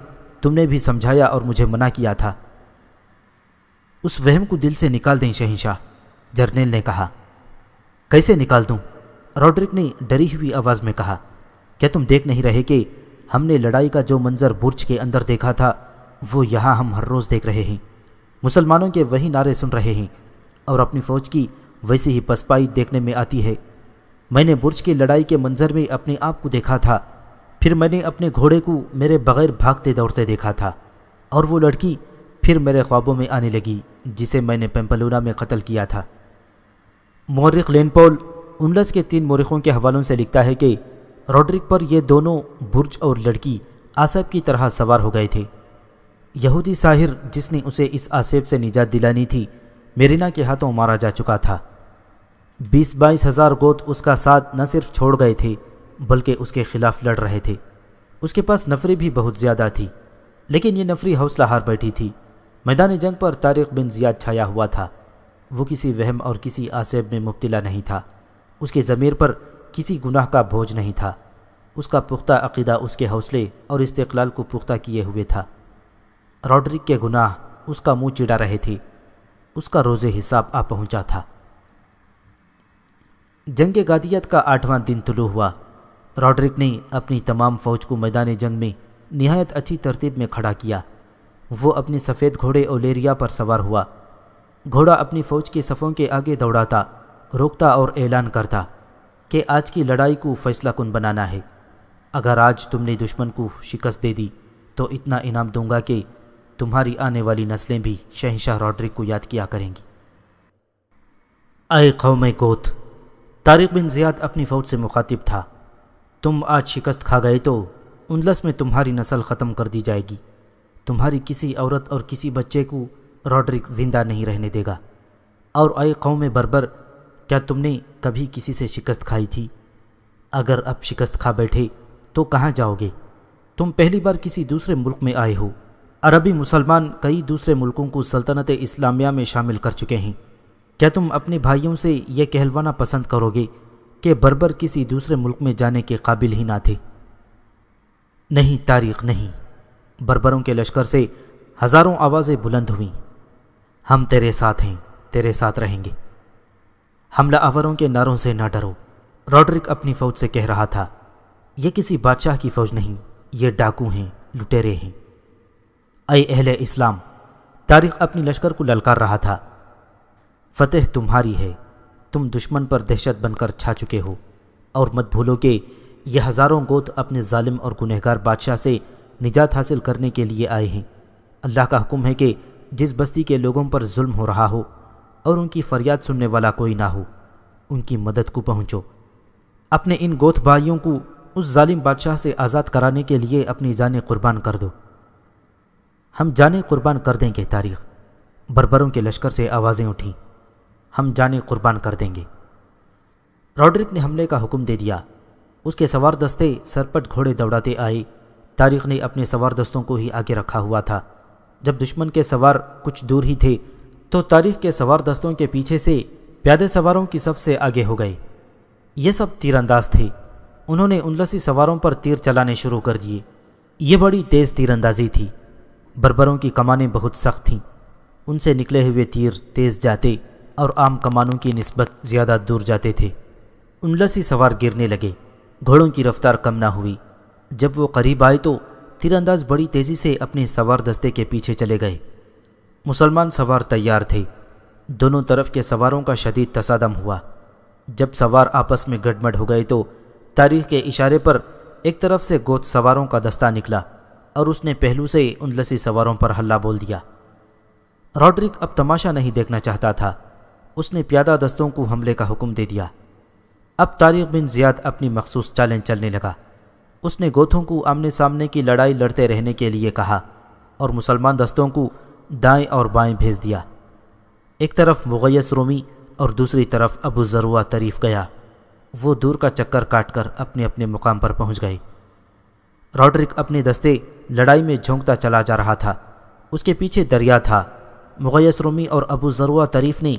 تم نے بھی سمجھایا اور مجھے منع کیا تھا۔ اس وہم کو دل سے نکال دیں شہنشاہ، جرنیل نے کہا۔ کیسے نکال دوں؟ راڈرک نے ڈری ہوئی آواز میں کہا۔ کیا تم دیکھ نہیں رہے کہ ہم نے لڑائی کا جو منظر برج کے اندر دیکھا تھا وہ یہاں ہم ہر روز دیکھ رہے ہیں؟ مسلمانوں کے وہی نعرے سن رہے ہیں اور اپنی فوج کی ویسی ہی پسپائی دیکھنے میں آتی ہے۔ میں نے برج کی لڑائی کے منظر میں اپنے آپ کو دیکھا تھا، پھر میں نے اپنے گھوڑے کو میرے بغیر بھاگتے دوڑتے دیکھا تھا، اور وہ لڑکی پھر میرے خوابوں میں آنے لگی جسے میں نے پیمپلونا میں قتل کیا تھا۔ مورخ لین پول انلس کے 3 مورخوں کے حوالوں سے لکھتا ہے کہ راڈرک پر یہ دونوں برج اور لڑکی آسیب کی طرح سوار ہو گئے تھے۔ یہودی ساحر جس نے اسے اس آسیب سے نجات دلانی تھی میرینا کے ہاتھوں مارا جا چکا تھا۔ 20-22 ہزار گوت اس کا ساتھ نہ صرف چھوڑ گئے تھے بلکہ اس کے خلاف لڑ رہے تھے۔ اس کے پاس نفری بھی بہت زیادہ تھی، لیکن یہ نفری حوصلہ ہار بیٹھی تھی۔ میدان جنگ پر طارق بن زیاد چھایا ہوا تھا۔ وہ کسی وہم اور کسی آسیب میں مبتلا نہیں تھا۔ اس کے ضمیر پر کسی گناہ کا بوجھ نہیں تھا۔ اس کا پختہ عقیدہ اس کے حوصلے اور استقلال کو پختہ کیے ہوئے تھا۔ راڈرک کے گناہ اس کا منہ چڑا رہے تھے۔ اس کا روز حساب آ پہنچا تھا۔ جنگ غادیت کا 8واں دن طلوع ہوا۔ راڈرک نے اپنی تمام فوج کو میدان جنگ میں نہایت اچھی ترتیب میں کھڑا کیا۔ وہ اپنے سفید گھوڑے اولیریا پر سوار ہوا۔ گھوڑا اپنی فوج کے صفوں کے آگے دوڑاتا، روکتا اور اعلان کرتا کہ آج کی لڑائی کو فیصلہ کن بنانا ہے۔ اگر آج تم نے دشمن کو شکست دے دی تو اتنا انعام دوں گا کہ تمہاری آنے والی نسلیں بھی شہنشاہ راڈرک کو یاد کیا کریں گی۔ اے قوم گوت، طارق بن زیاد اپنی فوج سے مخاطب تھا، تم آج شکست کھا گئے تو انلس میں تمہاری نسل ختم کر دی جائے گی۔ تمہاری کسی عورت اور کسی بچے کو راڈرک زندہ نہیں رہنے دے گا۔ اور اے قوم بربر، کیا تم نے کبھی کسی سے شکست کھائی تھی؟ اگر اب شکست کھا بیٹھے تو کہاں جاؤ گے؟ تم پہلی بار کسی دوسرے ملک میں آئے ہو۔ عربی مسلمان کئی دوسرے ملکوں کو سلطنت اسلامیہ میں شامل کر چکے ہیں۔ کیا تم اپنے بھائیوں سے یہ کہلوانا پسند کرو گے کہ بربر کسی دوسرے ملک میں جانے کے قابل ہی نہ تھے؟ نہیں طارق، نہیں۔ بربروں کے لشکر سے ہزاروں آوازیں بلند ہوئیں۔ ہم تیرے ساتھ ہیں، تیرے ساتھ رہیں گے۔ حملہ آوروں کے نعروں سے نہ ڈرو، راڈرک اپنی فوج سے کہہ رہا تھا۔ یہ کسی بادشاہ کی فوج نہیں، یہ ڈاکو ہیں، لٹیرے ہیں۔ اے اہل اسلام، طارق اپنی لشکر کو للکار رہا تھا۔ فتح تمہاری ہے، تم دشمن پر دہشت بن کر چھا چکے ہو، اور مت بھولو کہ یہ ہزاروں گوت اپنے ظالم اور گنہگار بادشاہ سے نجات حاصل کرنے کے لیے آئے ہیں۔ اللہ کا حکم ہے کہ جس بستی کے لوگوں پر ظلم ہو رہا ہو اور ان کی فریاد سننے والا کوئی نہ ہو، ان کی مدد کو پہنچو۔ اپنے ان گوت بھائیوں کو اس ظالم بادشاہ سے آزاد کرانے کے لیے اپنی جانیں قربان کر دو۔ ہم جانیں قربان کر دیں گے تاریخ، بربروں کے لشکر سے آوازیں اٹھیں، ہم جانیں قربان کر دیں گے۔ روڈرک نے حملے کا حکم دے دیا۔ اس کے سوار دستے سرپٹ گھوڑے دوڑاتے آئے۔ تاریخ نے اپنے سوار دستوں کو ہی آگے رکھا ہوا تھا۔ جب دشمن کے سوار کچھ دور ہی تھے تو تاریخ کے سوار دستوں کے پیچھے سے پیادے سواروں کی صف سے آگے ہو گئے۔ یہ سب تیر انداز تھے۔ انہوں نے انلسی سواروں پر تیر چلانے شروع کر دیے۔ یہ بڑی تیز تیر اندازی تھی۔ بربروں کی کمانیں بہت سخت تھیں، ان سے نکلے ہوئے تیر تیز جاتے اور عام کمانوں کی نسبت زیادہ دور جاتے تھے۔ انلسی سوار گرنے لگے، گھوڑوں کی رفتار کم نہ ہوئی۔ جب وہ قریب آئے تو تیر انداز بڑی تیزی سے اپنے سوار دستے کے پیچھے چلے گئے۔ مسلمان سوار تیار تھے۔ دونوں طرف کے سواروں کا شدید تصادم ہوا۔ جب سوار آپس میں گڑبڑ ہو گئے تو تاریخ کے اشارے پر ایک طرف سے گوت سواروں کا دستہ نکلا اور اس نے پہلو سے انلسی سواروں پر حملہ بول دیا۔ روڈرک اب تماشا نہیں دیکھنا چاہتا تھا۔ اس نے پیادہ دستوں کو حملے کا حکم دے دیا۔ اب طارق بن زیاد اپنی مخصوص چالیں چلنے لگا۔ اس نے گوتھوں کو آمنے سامنے کی لڑائی لڑتے رہنے کے لیے کہا اور مسلمان دستوں کو دائیں اور بائیں بھیج دیا۔ ایک طرف مغیث رومی اور دوسری طرف ابو ذروہ طریف گیا۔ وہ دور کا چکر کاٹ کر اپنے اپنے مقام پر پہنچ گئے۔ روڈرک اپنے دستے لڑائی میں جھونکتا چلا جا رہا تھا۔ اس کے پیچھے دریا تھا۔ مغیث رومی اور ابو ذروہ طریف نے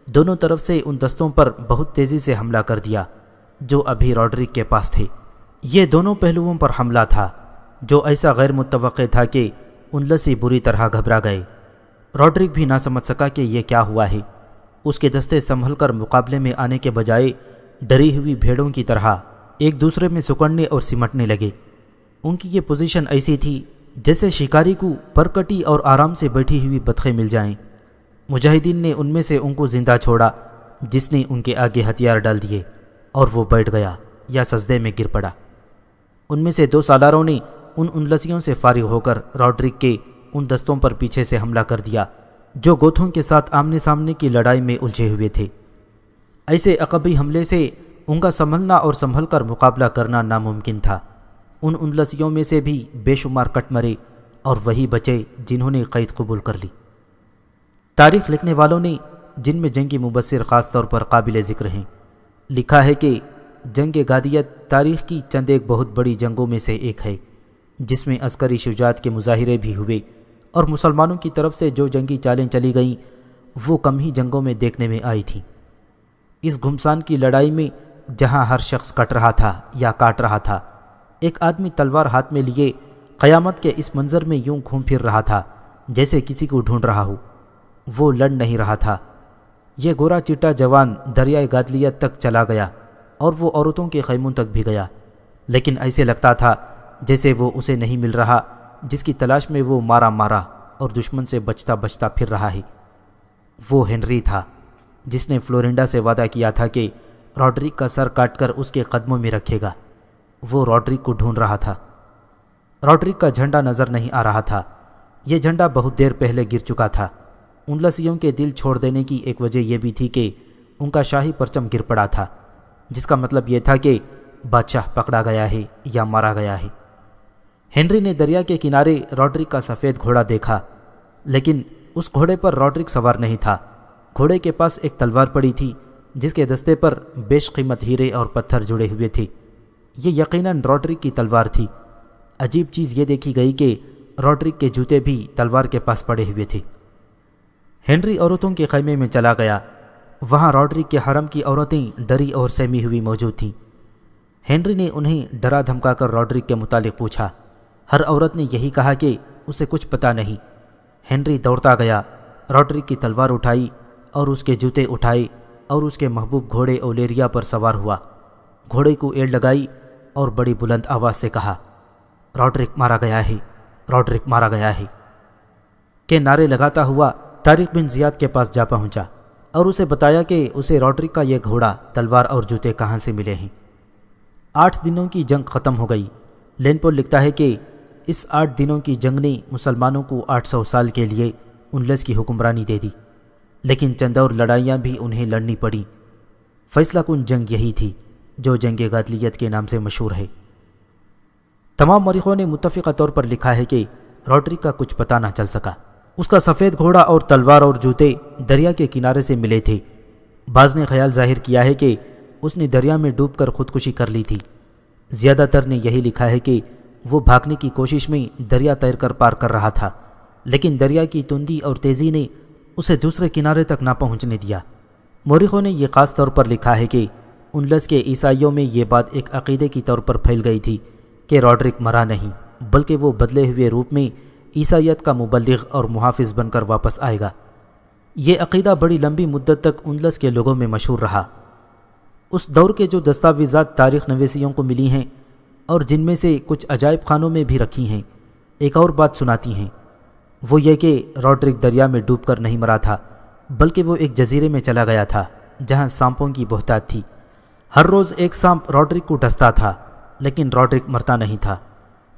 دونوں طرف سے ان دستوں پر بہت تیزی سے حملہ کر دیا جو ابھی روڈرک کے پاس تھے۔ یہ دونوں پہلوؤں پر حملہ تھا جو ایسا غیر متوقع تھا کہ انلسی بری طرح گھبرا گئے۔ روڈرک بھی نہ سمجھ سکا کہ یہ کیا ہوا ہے۔ اس کے دستے سنبھل کر مقابلے میں آنے کے بجائے ڈری ہوئی بھیڑوں کی طرح ایک دوسرے میں سکڑنے اور سمٹنے لگے۔ ان کی یہ پوزیشن ایسی تھی جیسے شکاری کو پرکٹی اور آرام سے بیٹھی ہوئی بطخیں مل جائیں۔ مجاہدین نے ان میں سے ان کو زندہ چھوڑا جس نے ان کے آگے ہتھیار ڈال دیے اور وہ بیٹھ گیا یا سجدے میں گر پڑا۔ ان میں سے 2 سالاروں نے ان انلسیوں سے فارغ ہو کر روڈرک کے ان دستوں پر پیچھے سے حملہ کر دیا جو گوتھوں کے ساتھ آمنے سامنے کی لڑائی میں الجھے ہوئے تھے۔ ایسے عقبی حملے سے ان کا سنبھلنا اور سنبھل کر مقابلہ کرنا ناممکن تھا۔ ان انلسیوں میں سے بھی بے شمار کٹ مرے اور وہی بچے جنہوں نے قید قبول کر لی۔ تاریخ لکھنے والوں نے، جن میں جنگی مبصر خاص طور پر قابل ذکر ہیں، لکھا ہے کہ جنگ غادیت تاریخ کی چند ایک بہت بڑی جنگوں میں سے ایک ہے جس میں عسکری شجاعت کے مظاہرے بھی ہوئے، اور مسلمانوں کی طرف سے جو جنگی چالیں چلی گئیں وہ کم ہی جنگوں میں دیکھنے میں آئی تھیں۔ اس گھمسان کی لڑائی میں جہاں ہر شخص کٹ رہا تھا یا کاٹ رہا تھا، ایک آدمی تلوار ہاتھ میں لیے قیامت کے اس منظر میں یوں گھوم پھر رہا تھا جیسے کسی کو ڈھونڈ رہا ہو۔ وہ لڑ نہیں رہا تھا۔ یہ گورا چٹا جوان دریائے غادلیت تک چلا گیا اور وہ عورتوں کے خیموں تک بھی گیا، لیکن ایسے لگتا تھا جیسے وہ اسے نہیں مل رہا جس کی تلاش میں وہ مارا اور دشمن سے بچتا بچتا پھر رہا ہے۔ وہ ہنری تھا جس نے فلورنڈا سے وعدہ کیا تھا کہ روڈرک کا سر کاٹ کر اس کے قدموں میں رکھے گا۔ وہ روڈرک کو ڈھونڈ رہا تھا۔ روڈرک کا جھنڈا نظر نہیں آ رہا تھا۔ یہ جھنڈا بہت دیر پہلے گر چکا تھا۔ انلسیوں کے دل چھوڑ دینے کی ایک وجہ یہ بھی تھی کہ ان کا شاہی پرچم گر پڑا تھا، جس کا مطلب یہ تھا کہ بادشاہ پکڑا گیا ہے یا مارا گیا ہے۔ ہنری نے دریا کے کنارے روڈرک کا سفید گھوڑا دیکھا، لیکن اس گھوڑے پر روڈرک سوار نہیں تھا۔ گھوڑے کے پاس ایک تلوار پڑی تھی جس کے دستے پر بیش قیمت ہیرے اور پتھر جڑے ہوئے تھے۔ یہ یقیناً روڈرک کی تلوار تھی۔ عجیب چیز یہ دیکھی گئی کہ روڈرک کے جوتے بھی تلوار کے پاس پڑے ہوئے تھے۔ ہنری عورتوں کے خیمے میں چلا گیا۔ وہاں روڈرک کے حرم کی عورتیں ڈری اور سہمی ہوئی موجود تھیں۔ ہنری نے انہیں ڈرا دھمکا کر روڈرک کے متعلق پوچھا۔ ہر عورت نے یہی کہا کہ اسے کچھ پتہ نہیں۔ ہنری دوڑتا گیا، روڈرک کی تلوار اٹھائی اور اس کے جوتے اٹھائے اور اس کے محبوب گھوڑے اولیریا پر سوار ہوا۔ گھوڑے کو ایڑ لگائی اور بڑی بلند آواز سے کہا، روڈرک مارا گیا ہے، روڈرک مارا گیا ہے، کہ نعرے لگاتا ہوا طارق بن زیاد کے پاس جا پہنچا۔ اور اسے بتایا کہ اسے روڈرک کا یہ گھوڑا، تلوار اور جوتے کہاں سے ملے ہیں۔ 8 دنوں کی جنگ ختم ہو گئی۔ لینپول لکھتا ہے کہ اس 8 دنوں کی جنگ نے مسلمانوں کو 800 سال کے لیے اندلس کی حکمرانی دے دی، لیکن چند اور لڑائیاں بھی انہیں لڑنی پڑیں۔ فیصلہ کن جنگ یہی تھی جو جنگ غادلیت کے نام سے مشہور ہے۔ تمام مورخوں نے متفقہ طور پر لکھا ہے کہ روڈرک کا کچھ پتہ نہ چل سکا۔ اس کا سفید گھوڑا اور تلوار اور جوتے دریا کے کنارے سے ملے تھے۔ بعض نے خیال ظاہر کیا ہے کہ اس نے دریا میں ڈوب کر خودکشی کر لی تھی۔ زیادہ تر نے یہی لکھا ہے کہ وہ بھاگنے کی کوشش میں دریا تیر کر پار کر رہا تھا، لیکن دریا کی تندی اور تیزی نے اسے دوسرے کنارے تک نہ پہنچنے دیا۔ مورخوں نے یہ خاص طور پر لکھا ہے کہ اندلس کے عیسائیوں میں یہ بات ایک عقیدے کی طور پر پھیل گئی تھی کہ روڈرک مرا نہیں، بلکہ وہ بدلے ہوئے روپ میں عیسائیت کا مبلغ اور محافظ بن کر واپس آئے گا۔ یہ عقیدہ بڑی لمبی مدت تک اندلس کے لوگوں میں مشہور رہا۔ اس دور کے جو دستاویزات تاریخ نویسیوں کو ملی ہیں اور جن میں سے کچھ عجائب خانوں میں بھی رکھی ہیں، ایک اور بات سناتی ہیں، وہ یہ کہ روڈرک دریا میں ڈوب کر نہیں مرا تھا، بلکہ وہ ایک جزیرے میں چلا گیا تھا جہاں سانپوں کی بہتات تھی۔ ہر روز ایک سانپ روڈرک کو ڈستا تھا، لیکن روڈرک مرتا نہیں تھا۔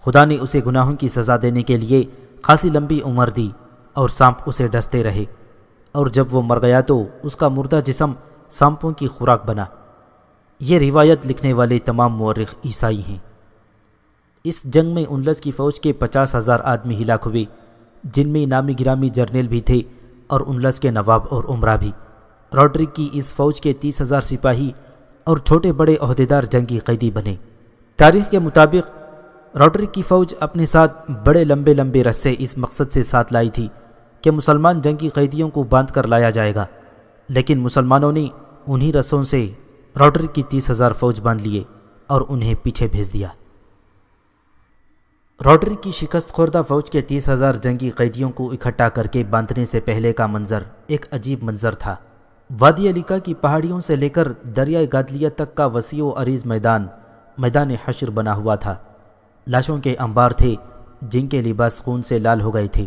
خدا نے اسے گناہوں کی سزا دینے کے لیے خاصی لمبی عمر دی اور سانپ اسے ڈستے رہے، اور جب وہ مر گیا تو اس کا مردہ جسم سانپوں کی خوراک بنا۔ یہ روایت لکھنے والے تمام مورخ عیسائی ہیں۔ اس جنگ میں اندلس کی فوج کے 50,000 آدمی ہلاک ہوئے، جن میں نامی گرامی جرنیل بھی تھے اور اندلس کے نواب اور امراء بھی۔ روڈرک کی اس فوج کے 30,000 سپاہی اور چھوٹے بڑے عہدیدار جنگی قیدی بنے۔ تاریخ کے مطابق روڈرک کی فوج اپنے ساتھ بڑے لمبے لمبے رسے اس مقصد سے ساتھ لائی تھی کہ مسلمان جنگی قیدیوں کو باندھ کر لایا جائے گا، لیکن مسلمانوں نے انہی رسوں سے روڈرک کی 30,000 فوج باندھ لیے اور انہیں پیچھے بھیج دیا۔ روڈرک کی شکست خوردہ فوج کے 30,000 جنگی قیدیوں کو اکٹھا کر کے باندھنے سے پہلے کا منظر ایک عجیب منظر تھا۔ وادی علیقہ کی پہاڑیوں سے لے کر دریائے غادلیت تک کا وسیع و عریض میدان حشر بنا ہوا تھا۔ لاشوں کے انبار تھے جن کے لباس خون سے لال ہو گئے تھے۔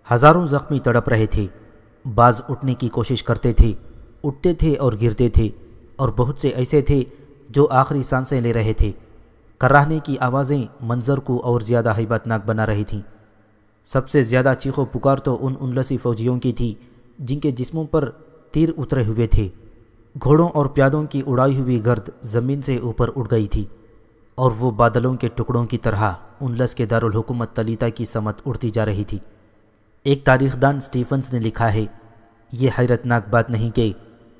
ہزاروں زخمی تڑپ رہے تھے، بعض اٹھنے کی کوشش کرتے تھے، اٹھتے تھے اور گرتے تھے، اور بہت سے ایسے تھے جو آخری سانسیں لے رہے تھے۔ کراہنے کی آوازیں منظر کو اور زیادہ ہیبت ناک بنا رہی تھیں۔ سب سے زیادہ چیخ و پکار تو ان اندلسی فوجیوں کی تھی جن کے جسموں پر تیر اترے ہوئے تھے۔ گھوڑوں اور پیادوں کی اڑائی ہوئی گرد زمین سے اوپر اڑ گئی تھی، اور وہ بادلوں کے ٹکڑوں کی طرح اندلس کے دارالحکومت تلیتا کی سمت اڑتی جا رہی تھی۔ ایک تاریخ دان سٹیفنز نے لکھا ہے، یہ حیرت ناک بات نہیں کہ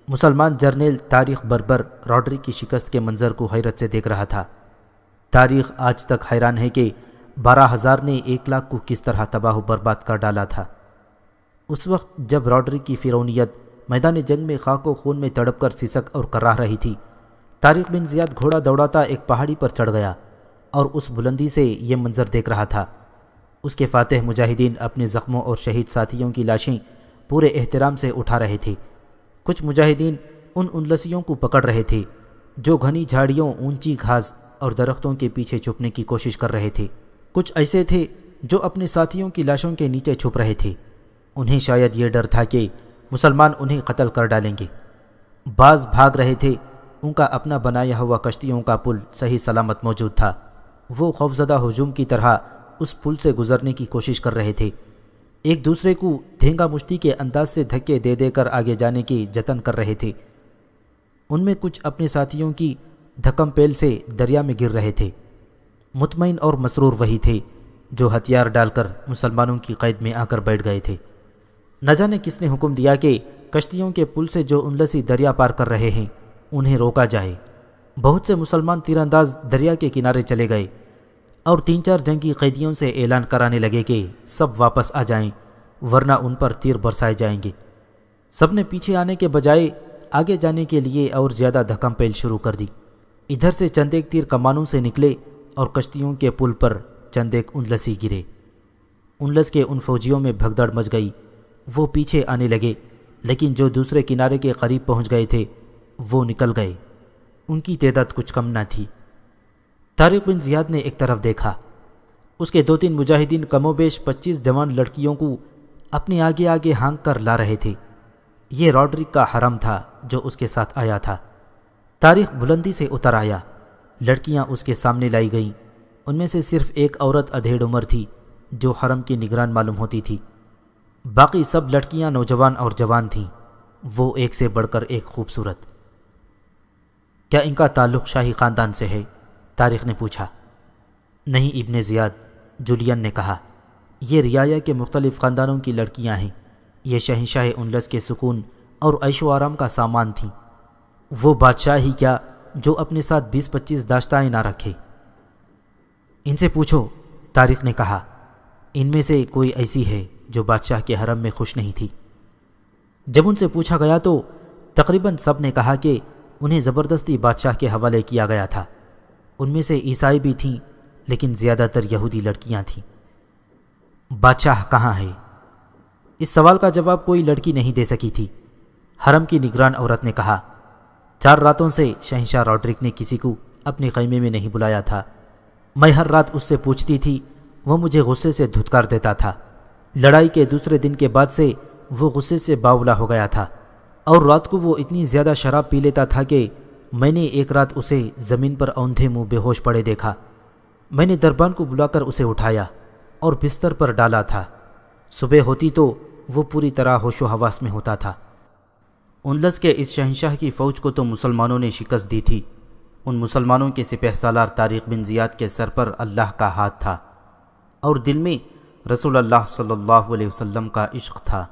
مسلمان جرنیل تاریخ بربر روڈرک کی شکست کے منظر کو حیرت سے دیکھ رہا تھا۔ تاریخ آج تک حیران ہے کہ 12,000 نے 1,00,000 کو کس طرح تباہ و برباد کر ڈالا تھا۔ اس وقت جب روڈرک کی فرعونیت میدان جنگ میں خاک و خون میں تڑپ کر سسک اور کراہ رہی تھی، طارق بن زیاد گھوڑا دوڑاتا ایک پہاڑی پر چڑھ گیا اور اس بلندی سے یہ منظر دیکھ رہا تھا۔ اس کے فاتح مجاہدین اپنے زخموں اور شہید ساتھیوں کی لاشیں پورے احترام سے اٹھا رہے تھے۔ کچھ مجاہدین ان اندلسیوں کو پکڑ رہے تھے جو گھنی جھاڑیوں، اونچی گھاس اور درختوں کے پیچھے چھپنے کی کوشش کر رہے تھے۔ کچھ ایسے تھے جو اپنے ساتھیوں کی لاشوں کے نیچے چھپ رہے تھے۔ انہیں شاید یہ ڈر تھا کہ مسلمان انہیں قتل کر ڈالیں گے۔ بعض بھاگ رہے تھے، ان کا اپنا بنایا ہوا کشتیوں کا پل صحیح سلامت موجود تھا۔ وہ خوفزدہ ہجوم کی طرح اس پل سے گزرنے کی کوشش کر رہے تھے، ایک دوسرے کو دھینگا مشتی کے انداز سے دھکے دے دے کر آگے جانے کی جتن کر رہے تھے۔ ان میں کچھ اپنے ساتھیوں کی دھکم پیل سے دریا میں گر رہے تھے۔ مطمئن اور مسرور وہی تھے جو ہتھیار ڈال کر مسلمانوں کی قید میں آ کر بیٹھ گئے تھے۔ نہ جانے کس نے حکم دیا کہ کشتیوں کے پل سے جو اندلسی دریا پار کر رہے ہیں انہیں روکا جائے۔ بہت سے مسلمان تیر انداز دریا کے کنارے چلے گئے اور 3-4 جنگی قیدیوں سے اعلان کرانے لگے کہ سب واپس آ جائیں ورنہ ان پر تیر برسائے جائیں گے۔ سب نے پیچھے آنے کے بجائے آگے جانے کے لیے اور زیادہ دھکم پیل شروع کر دی۔ ادھر سے چند ایک تیر کمانوں سے نکلے اور کشتیوں کے پل پر چند ایک اندلسی گرے۔ اندلس کے ان فوجیوں میں بھگدڑ مچ گئی۔ وہ پیچھے آنے لگے، لیکن جو دوسرے کنارے کے قریب پہنچ گئے تھے وہ نکل گئے۔ ان کی تعداد کچھ کم نہ تھی۔ طارق بن زیاد نے ایک طرف دیکھا، اس کے 2-3 مجاہدین کم و بیش 25 جوان لڑکیوں کو اپنے آگے آگے ہانک کر لا رہے تھے۔ یہ راڈرک کا حرم تھا جو اس کے ساتھ آیا تھا۔ طارق بلندی سے اتر آیا، لڑکیاں اس کے سامنے لائی گئیں۔ ان میں سے صرف ایک عورت ادھیڑ عمر تھی جو حرم کی نگران معلوم ہوتی تھی، باقی سب لڑکیاں نوجوان اور جوان تھیں، وہ ایک سے بڑھ کر ایک خوبصورت۔ کیا ان کا تعلق شاہی خاندان سے ہے؟ طارق نے پوچھا۔ نہیں ابن زیاد، جولین نے کہا، یہ رعایا کے مختلف خاندانوں کی لڑکیاں ہیں، یہ شہنشاہ اندلس کے سکون اور عیش و آرام کا سامان تھیں، وہ بادشاہ ہی کیا جو اپنے ساتھ 20-25 داشتائیں نہ رکھے۔ ان سے پوچھو، طارق نے کہا، ان میں سے کوئی ایسی ہے جو بادشاہ کے حرم میں خوش نہیں تھی؟ جب ان سے پوچھا گیا تو تقریباً سب نے کہا کہ انہیں زبردستی بادشاہ کے حوالے کیا گیا تھا۔ ان میں سے عیسائی بھی تھیں لیکن زیادہ تر یہودی لڑکیاں تھیں۔ بادشاہ کہاں ہے؟ اس سوال کا جواب کوئی لڑکی نہیں دے سکی تھی۔ حرم کی نگران عورت نے کہا، 4 راتوں سے شہنشاہ راڈرک نے کسی کو اپنے خیمے میں نہیں بلایا تھا، میں ہر رات اس سے پوچھتی تھی، وہ مجھے غصے سے دھتکار دیتا تھا۔ لڑائی کے دوسرے دن کے بعد سے وہ غصے سے باولا ہو گیا تھا اور رات کو وہ اتنی زیادہ شراب پی لیتا تھا کہ میں نے ایک رات اسے زمین پر اوندھے منہ بے ہوش پڑے دیکھا۔ میں نے دربان کو بلا کر اسے اٹھایا اور بستر پر ڈالا تھا۔ صبح ہوتی تو وہ پوری طرح ہوش و حواس میں ہوتا تھا۔ اندلس کے اس شہنشاہ کی فوج کو تو مسلمانوں نے شکست دی تھی، ان مسلمانوں کے سپہ سالار طارق بن زیاد کے سر پر اللہ کا ہاتھ تھا اور دل میں رسول اللہ صلی اللہ علیہ وسلم کا عشق تھا۔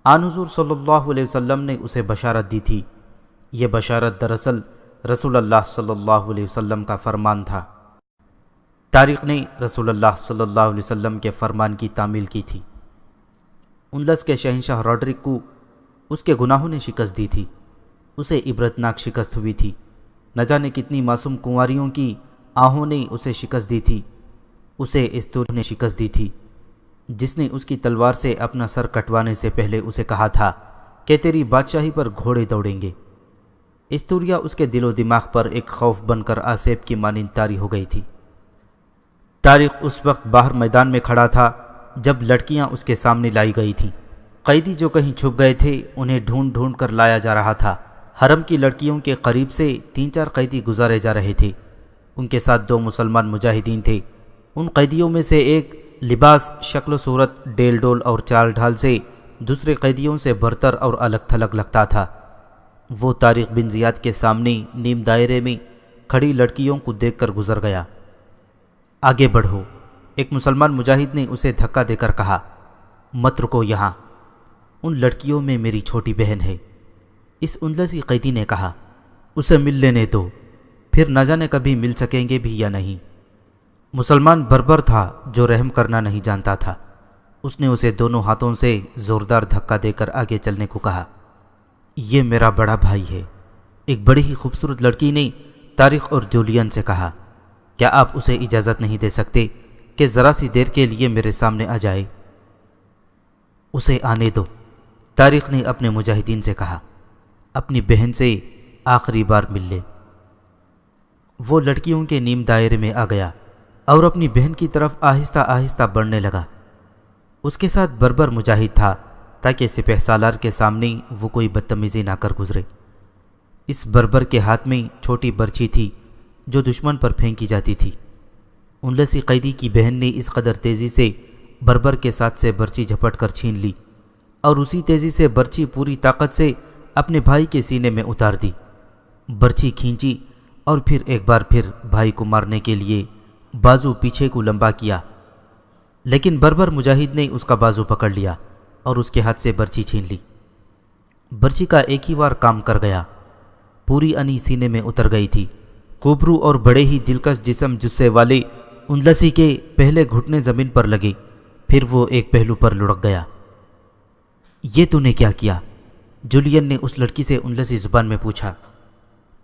آن حضور صلی اللہ علیہ وسلم نے اسے بشارت دی تھی، یہ بشارت دراصل رسول اللہ صلی اللہ علیہ وسلم کا فرمان تھا۔ طارق نے رسول اللہ صلی اللہ علیہ وسلم کے فرمان کی تعمیل کی تھی۔ اندلس کے شہنشاہ راڈرک کو اس کے گناہوں نے شکست دی تھی، اسے عبرتناک شکست ہوئی تھی، نہ جانے کتنی معصوم کنواریوں کی آہوں نے اسے شکست دی تھی۔ اسے استور نے شکست دی تھی جس نے اس کی تلوار سے اپنا سر کٹوانے سے پہلے اسے کہا تھا کہ تیری بادشاہی پر گھوڑے دوڑیں گے۔ استوریا اس کے دل و دماغ پر ایک خوف بن کر آسیب کی مانند طاری ہو گئی تھی۔ طارق اس وقت باہر میدان میں کھڑا تھا جب لڑکیاں اس کے سامنے لائی گئی تھیں۔ قیدی جو کہیں چھپ گئے تھے انہیں ڈھونڈ ڈھونڈ کر لایا جا رہا تھا۔ حرم کی لڑکیوں کے قریب سے 3-4 قیدی گزارے جا رہے تھے، ان کے ساتھ 2 مسلمان مجاہدین تھے۔ ان قیدیوں میں سے ایک لباس، شکل و صورت، ڈیل ڈول اور چال ڈھال سے دوسرے قیدیوں سے برتر اور الگ تھلگ لگتا تھا۔ وہ طارق بن زیاد کے سامنے نیم دائرے میں کھڑی لڑکیوں کو دیکھ کر گزر گیا۔ آگے بڑھو، ایک مسلمان مجاہد نے اسے دھکا دے کر کہا، مت رکو یہاں، ان لڑکیوں میں میری چھوٹی بہن ہے۔ اس اندلسی قیدی نے کہا، اسے مل لینے دو، پھر نہ جانے کبھی مل سکیں گے بھی یا نہیں۔ مسلمان بربر تھا جو رحم کرنا نہیں جانتا تھا، اس نے اسے دونوں ہاتھوں سے زوردار دھکا دے کر آگے چلنے کو کہا۔ یہ میرا بڑا بھائی ہے، ایک بڑی ہی خوبصورت لڑکی نے طارق اور جولین سے کہا، کیا آپ اسے اجازت نہیں دے سکتے کہ ذرا سی دیر کے لیے میرے سامنے آ جائے؟ اسے آنے دو، طارق نے اپنے مجاہدین سے کہا، اپنی بہن سے آخری بار مل لے۔ وہ لڑکیوں کے نیم دائرے میں آ گیا اور اپنی بہن کی طرف آہستہ آہستہ بڑھنے لگا۔ اس کے ساتھ بربر مجاہد تھا تاکہ سپہ سالار کے سامنے وہ کوئی بدتمیزی نہ کر گزرے۔ اس بربر کے ہاتھ میں چھوٹی برچھی تھی جو دشمن پر پھینکی جاتی تھی۔ اندلسی قیدی کی بہن نے اس قدر تیزی سے بربر کے ساتھ سے برچی جھپٹ کر چھین لی اور اسی تیزی سے برچی پوری طاقت سے اپنے بھائی کے سینے میں اتار دی۔ برچی کھینچی اور پھر ایک بار پھر بھائی کو مارنے کے لیے بازو پیچھے کو لمبا کیا، لیکن بربر مجاہد نے اس کا بازو پکڑ لیا اور اس کے ہاتھ سے برچی چھین لی۔ برچی کا ایک ہی وار کام کر گیا، پوری انی سینے میں اتر گئی تھی۔ خوبرو اور بڑے ہی دلکش جسم جسے والے اندلسی کے پہلے گھٹنے زمین پر لگے، پھر وہ ایک پہلو پر لڑک گیا۔ یہ تو نے کیا کیا؟ جولین نے اس لڑکی سے اندلسی زبان میں پوچھا۔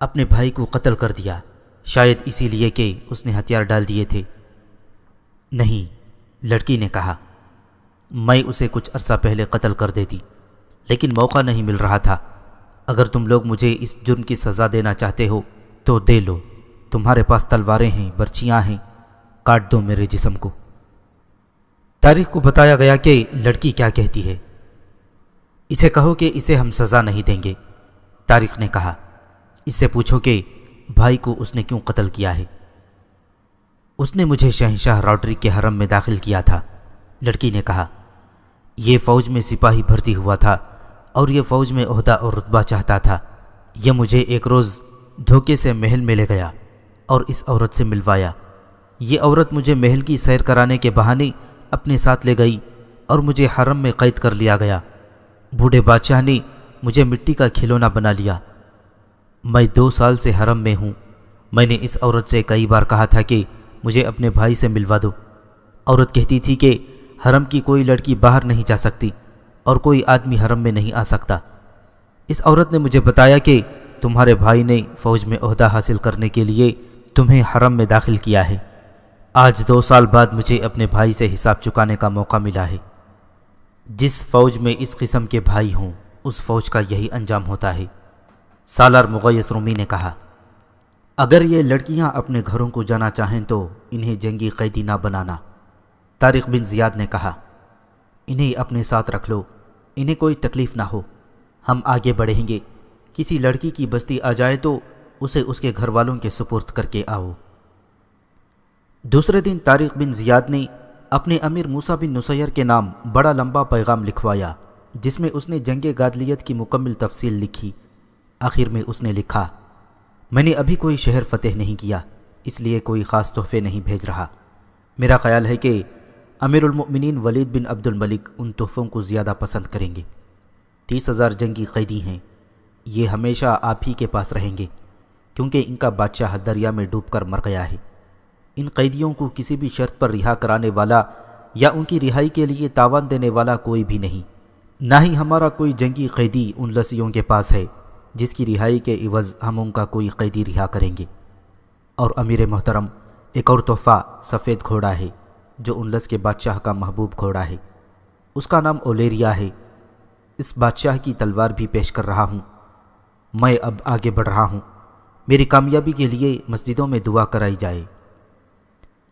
اپنے بھائی کو قتل کر دیا، شاید اسی لیے کہ اس نے ہتھیار ڈال دیے تھے۔ نہیں، لڑکی نے کہا، میں اسے کچھ عرصہ پہلے قتل کر دیتی، لیکن موقع نہیں مل رہا تھا۔ اگر تم لوگ مجھے اس جرم کی سزا دینا چاہتے ہو تو دے لو، تمہارے پاس تلواریں ہیں، برچیاں ہیں، کاٹ دو میرے جسم کو۔ تاریخ کو بتایا گیا کہ لڑکی کیا کہتی ہے۔ اسے کہو کہ اسے ہم سزا نہیں دیں گے۔ طارق نے کہا، اس سے پوچھو کہ بھائی کو اس نے کیوں قتل کیا ہے۔ اس نے مجھے شہنشاہ راڈرک کے حرم میں داخل کیا تھا، لڑکی نے کہا۔ یہ فوج میں سپاہی بھرتی ہوا تھا اور یہ فوج میں عہدہ اور رتبہ چاہتا تھا۔ یہ مجھے ایک روز دھوکے سے محل میں لے گیا اور اس عورت سے ملوایا۔ یہ عورت مجھے محل کی سیر کرانے کے بہانے اپنے ساتھ لے گئی اور مجھے حرم میں قید کر لیا گیا۔ بوڑھے بادشاہ نے مجھے مٹی کا کھلونا بنا لیا۔ میں 2 سال سے حرم میں ہوں۔ میں نے اس عورت سے کئی بار کہا تھا کہ مجھے اپنے بھائی سے ملوا دو۔ عورت کہتی تھی کہ حرم کی کوئی لڑکی باہر نہیں جا سکتی اور کوئی آدمی حرم میں نہیں آ سکتا۔ اس عورت نے مجھے بتایا کہ تمہارے بھائی نے فوج میں عہدہ حاصل کرنے کے لیے تمہیں حرم میں داخل کیا ہے۔ آج 2 سال بعد مجھے اپنے بھائی سے حساب چکانے کا موقع ملا ہے۔ جس فوج میں اس قسم کے بھائی ہوں اس فوج کا یہی انجام ہوتا ہے۔ سالار مغیث رومی نے کہا، اگر یہ لڑکیاں اپنے گھروں کو جانا چاہیں تو انہیں جنگی قیدی نہ بنانا۔ طارق بن زیاد نے کہا، انہیں اپنے ساتھ رکھ لو، انہیں کوئی تکلیف نہ ہو، ہم آگے بڑھیں گے۔ کسی لڑکی کی بستی آ جائے تو اسے اس کے گھر والوں کے سپرد کر کے آؤ۔ دوسرے دن طارق بن زیاد نے اپنے امیر موسیٰ بن نصیر کے نام بڑا لمبا پیغام لکھوایا، جس میں اس نے جنگ غادلیت کی مکمل تفصیل لکھی۔ آخر میں اس نے لکھا، میں نے ابھی کوئی شہر فتح نہیں کیا، اس لیے کوئی خاص تحفے نہیں بھیج رہا۔ میرا خیال ہے کہ امیر المؤمنین ولید بن عبد الملک ان تحفوں کو زیادہ پسند کریں گے۔ 30,000 جنگی قیدی ہیں، یہ ہمیشہ آپ ہی کے پاس رہیں گے، کیونکہ ان کا بادشاہ دریا میں ڈوب کر مر گیا ہے۔ ان قیدیوں کو کسی بھی شرط پر رہا کرانے والا یا ان کی رہائی کے لیے تاوان دینے والا کوئی بھی نہیں، نہ ہی ہمارا کوئی جنگی قیدی ان لسیوں کے پاس ہے جس کی رہائی کے عوض ہم ان کا کوئی قیدی رہا کریں گے۔ اور امیر محترم، ایک اور تحفہ سفید گھوڑا ہے جو ان لس کے بادشاہ کا محبوب گھوڑا ہے، اس کا نام اولیریا ہے۔ اس بادشاہ کی تلوار بھی پیش کر رہا ہوں۔ میں اب آگے بڑھ رہا ہوں، میری کامیابی کے لیے مسجدوں میں دعا کرائی جائے۔